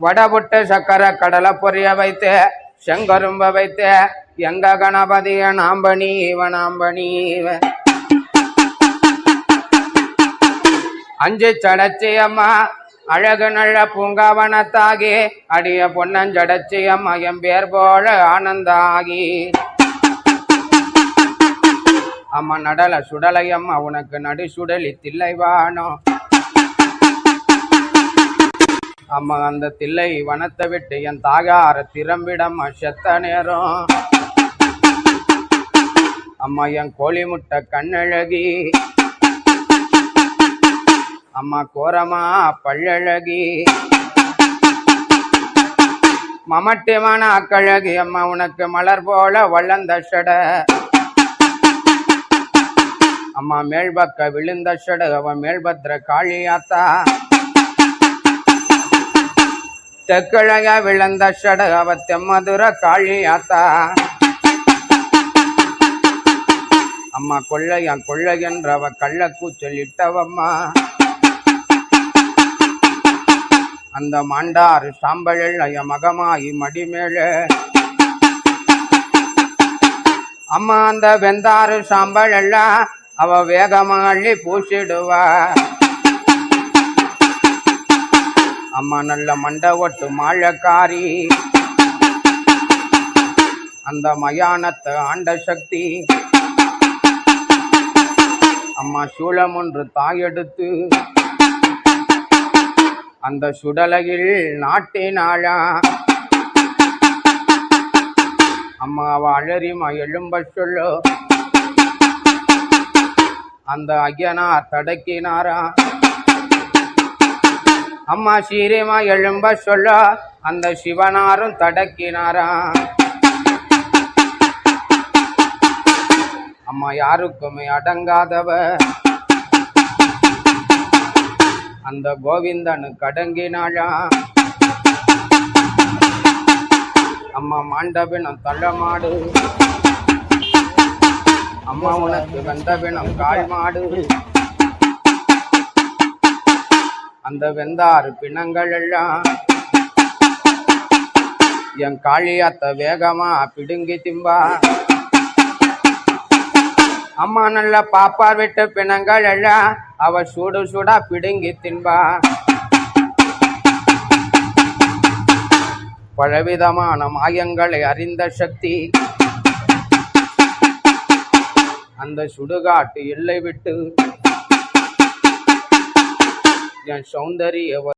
வடபுட்டு சக்கரை கடலை பொரிய வைத்து செங்கரும்ப வைத்து எங்க கணபதிய நாம்பனீவ அஞ்சு சடச்சி அம்மா அழகு நல்ல பூங்காவனத்தாகி அடிய பொன்னஞ்சடச்சி அம்மா என் பேர் போல ஆனந்தாகி அம்மா நடல சுடலை அம்மா உனக்கு நடு சுடலி தில்லைவானோ அம்மா அந்த தில்லை வனத்தை விட்டு என் தாகார திறம்பிடம்மா செத்த நேரம் அம்மா என் கோழி முட்டை கண்ணழகி அம்மா கோரமா பள்ளழகி மமட்டிமான அக்கழகி அம்மா உனக்கு மலர் போல வள்ளந்த சட அம்மா மேல்பக்க விழுந்த சட அவன் மேல்பத்ர காளியாத்தா தெக்கழக விழுந்த சட அவ தெம்மதுர காளியாத்தா அம்மா கொள்ளையன்றவ கள்ளக்கூச்சல் இட்டவம்மா அந்த மாண்டாறு சாம்பழல் அய மகமாயி மடிமேல அம்மா அந்த வெந்தாறு சாம்பழல்ல அவ வேகமாள்ளி பூசிடுவா அம்மா நல்ல மண்ட ஒட்டு மாழக்காரி அந்த மயானத்தை ஆண்ட சக்தி அம்மா சூளம் ஒன்று தாயெடுத்து அந்த சுடலையில் நாட்டினாளா அம்மா அவ அழறிமா எழும்ப சொல்லு அந்த ஐயனார் தடக்கினாரா அம்மா சீரியமா எழும்ப சொல்ல அந்த சிவனாரும் தடக்கினாரா அம்மா யாருக்குமே அடங்காதவ அந்த கோவிந்தனு கடங்கினாளா அம்மா மாண்டபினம் தள்ளமாடு அம்மா உனக்கு வெந்தபினம் கால் மாடு அந்த வெந்தாறு பிணங்கள் எல்லாம் என் காளியாத்த வேகமா பிடுங்கி திம்பா அம்மா நல்ல பாப்பார் விட்டு பிணங்கள் எல்லாம் அவ சூடு சூடா பிடுங்கி தின்பா பலவிதமான மாயங்களை அறிந்த சக்தி அந்த சுடுகாட்டு எல்லை விட்டு என் சௌந்தரிய